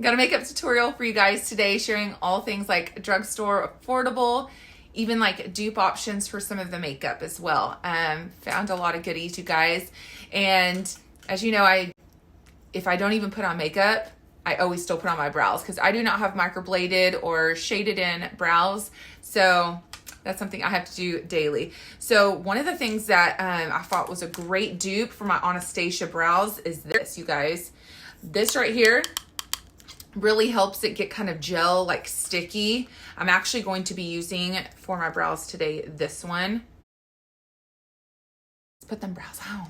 Got a makeup tutorial for you guys today, sharing all things like drugstore affordable, even like dupe options for some of the makeup as well. Found a lot of goodies, you guys. And as you know, if I don't even put on makeup, I always still put on my brows because I do not have microbladed or shaded in brows. So that's something I have to do daily. So one of the things that I thought was a great dupe for my Anastasia brows is this, you guys. This right here really helps it get kind of gel, like sticky. I'm actually going to be using for my brows today this one. Let's put them brows on.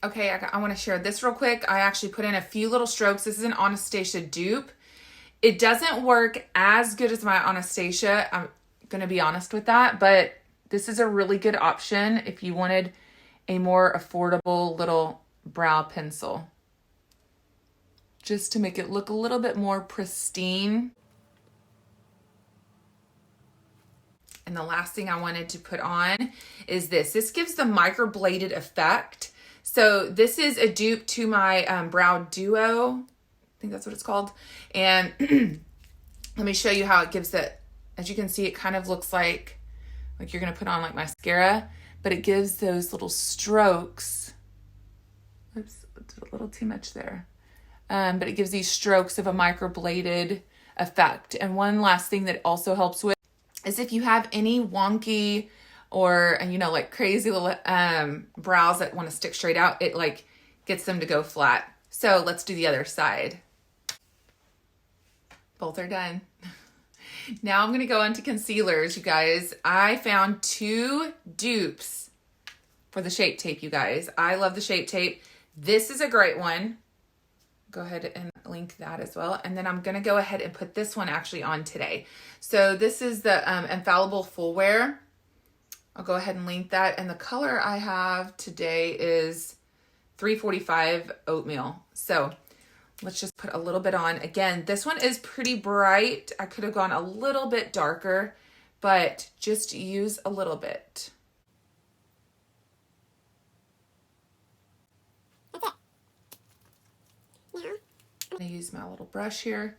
Okay, I want to share this real quick. I actually put in a few little strokes. This is an Anastasia dupe. It doesn't work as good as my Anastasia. I'm going to be honest with that, but this is a really good option if you wanted a more affordable little brow pencil. Just to make it look a little bit more pristine. And the last thing I wanted to put on is this. This gives the microbladed effect. So this is a dupe to my Brow Duo. I think that's what it's called. And let me show you how it gives it. As you can see, it kind of looks like you're going to put on like mascara, but it gives those little strokes. Oops, I did a little too much there. But it gives these strokes of a microbladed effect. And one last thing that it also helps with is if you have any wonky or, like crazy little brows that want to stick straight out, it like gets them to go flat. So let's do the other side. Both are done. Now I'm going to go into concealers, you guys. I found 2 dupes for the Shape Tape, you guys. I love the Shape Tape. This is a great one. Go ahead and link that as well. And then I'm going to go ahead and put this one actually on today. So this is the Infallible Full Wear. I'll go ahead and link that. And the color I have today is 345 Oatmeal. So let's just put a little bit on. Again, this one is pretty bright. I could have gone a little bit darker, but just use a little bit. Okay. Now, I'm going to use my little brush here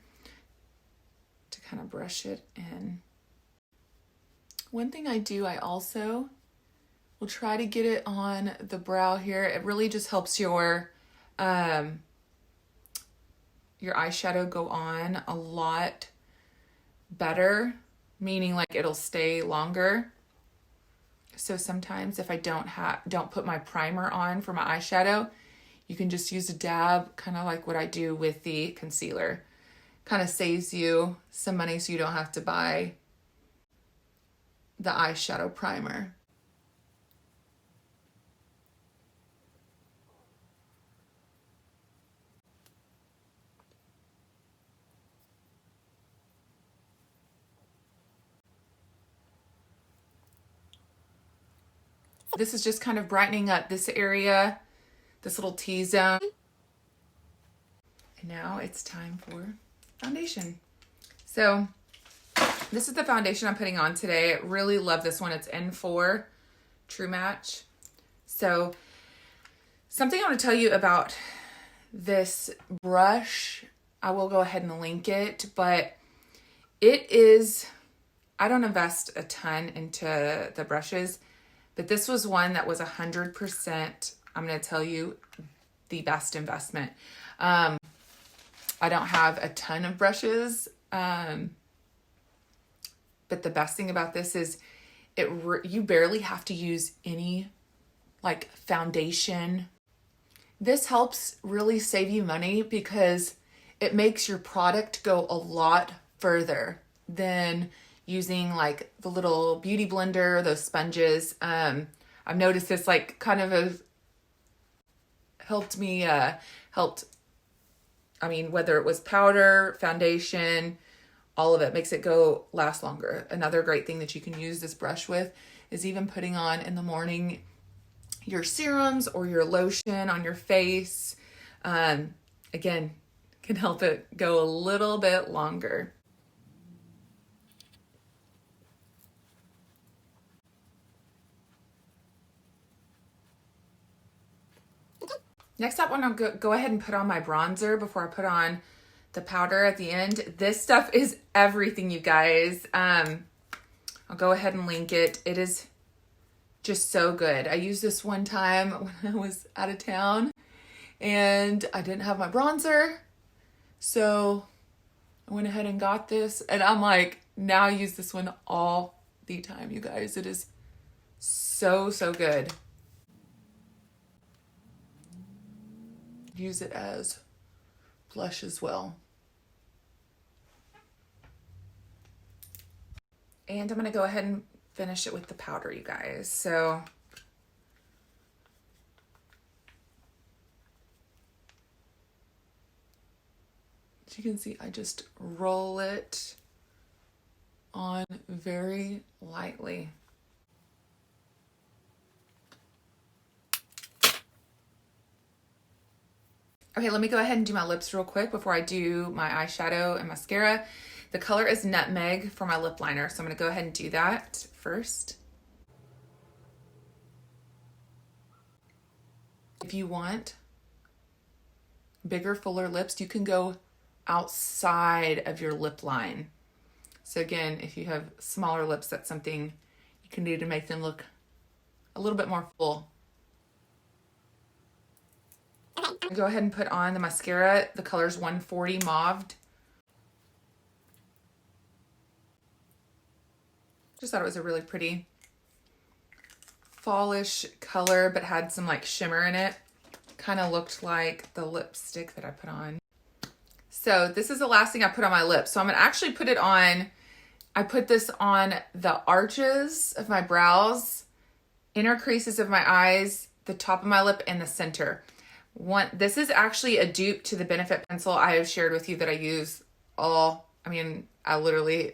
to kind of brush it in. One thing I do, I also will try to get it on the brow here. It really just helps your eyeshadow go on a lot better, meaning like it'll stay longer. So sometimes if I don't put my primer on for my eyeshadow, you can just use a dab, kind of like what I do with the concealer. Kind of saves you some money so you don't have to buy the eyeshadow primer. This is just kind of brightening up this area, this little T-zone. And now it's time for foundation. So this is the foundation I'm putting on today. I really love this one. It's N4 True Match. So something I want to tell you about this brush, I will go ahead and link it, but it is, I don't invest a ton into the brushes, but this was one that was 100%, I'm going to tell you, the best investment. I don't have a ton of brushes, but the best thing about this is you barely have to use any like foundation. This helps really save you money because it makes your product go a lot further than using like the little beauty blender, those sponges. I've noticed this like kind of helped me, whether it was powder, foundation, all of it makes it last longer. Another great thing that you can use this brush with is even putting on in the morning your serums or your lotion on your face. Again, can help it go a little bit longer. Next up, I'm gonna go ahead and put on my bronzer before I put on the powder at the end. This stuff is everything, you guys. I'll go ahead and link it. It is just so good. I used this one time when I was out of town and I didn't have my bronzer. So I went ahead and got this, and I'm like, now I use this one all the time, you guys. It is so, so good. Use it as blush as well. And I'm gonna go ahead and finish it with the powder, you guys. So as you can see, I just roll it on very lightly. Okay, let me go ahead and do my lips real quick before I do my eyeshadow and mascara. The color is Nutmeg for my lip liner, so I'm gonna go ahead and do that first. If you want bigger, fuller lips, you can go outside of your lip line. So again, if you have smaller lips, that's something you can do to make them look a little bit more full. Go ahead and put on the mascara. The color is 140 Mauve. Just thought it was a really pretty fallish color, but had some like shimmer in it. Kind of looked like the lipstick that I put on. So this is the last thing I put on my lips. So I'm gonna actually put it on, I put this on the arches of my brows, inner creases of my eyes, the top of my lip, and the center. This is actually a dupe to the Benefit pencil I have shared with you that I use I literally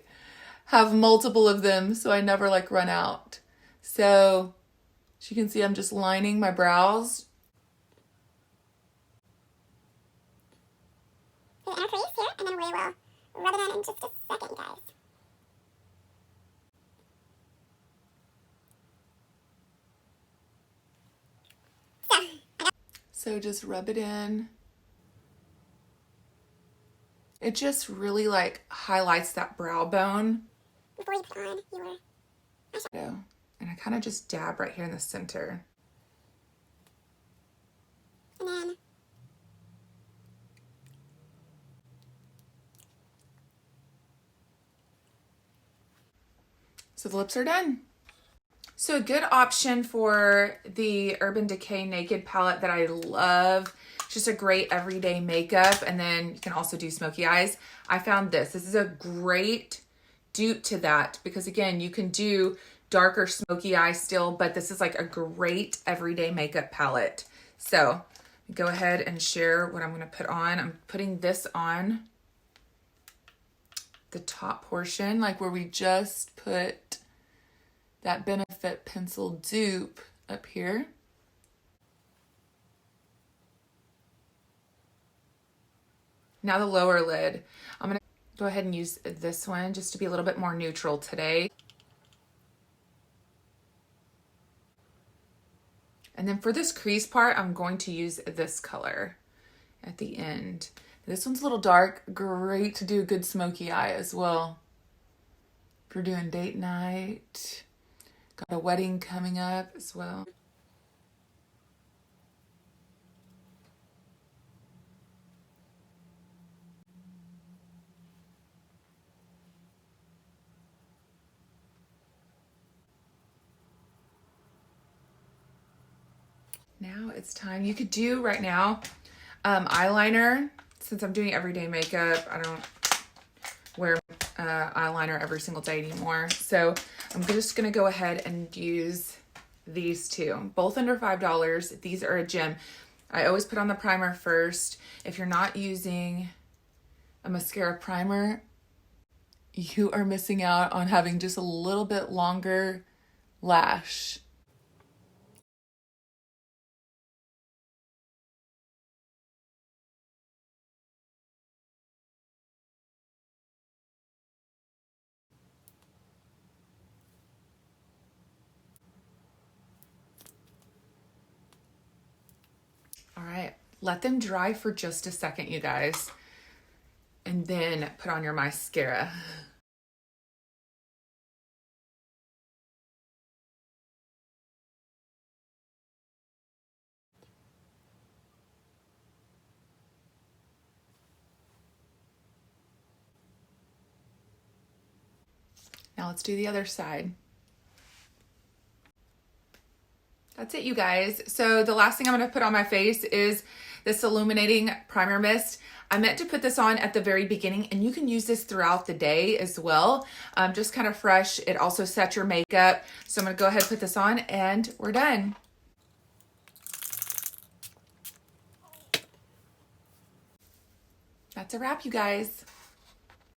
have multiple of them, so I never like run out. So as you can see, I'm just lining my brows. The inner crease here, and then we will rub it in just a second, guys. So just rub it in. It just really like highlights that brow bone. Before you put on your eyeshadow. And I kind of just dab right here in the center. And then so the lips are done. So a good option for the Urban Decay Naked palette that I love. It's just a great everyday makeup. And then you can also do smoky eyes. I found this. This is a great dupe to that because again, you can do darker smoky eye still, but this is like a great everyday makeup palette. So go ahead and share what I'm going to put on. I'm putting this on the top portion, like where we just put that Benefit pencil dupe up here. Now the lower lid. I'm going to go ahead and use this one just to be a little bit more neutral today. And then for this crease part, I'm going to use this color at the end. This one's a little dark, great to do a good smoky eye as well. If you're doing date night, got a wedding coming up as well. Now it's time. You could do right now eyeliner. Since I'm doing everyday makeup, I don't wear eyeliner every single day anymore. So I'm just going to go ahead and use these two, both under $5. These are a gem. I always put on the primer first. If you're not using a mascara primer, you are missing out on having just a little bit longer lash. Let them dry for just a second, you guys. And then put on your mascara. Now let's do the other side. That's it, you guys. So the last thing I'm going to put on my face is this illuminating primer mist. I meant to put this on at the very beginning, and you can use this throughout the day as well. Just kind of fresh. It also sets your makeup. So I'm going to go ahead and put this on, and we're done. That's a wrap, you guys.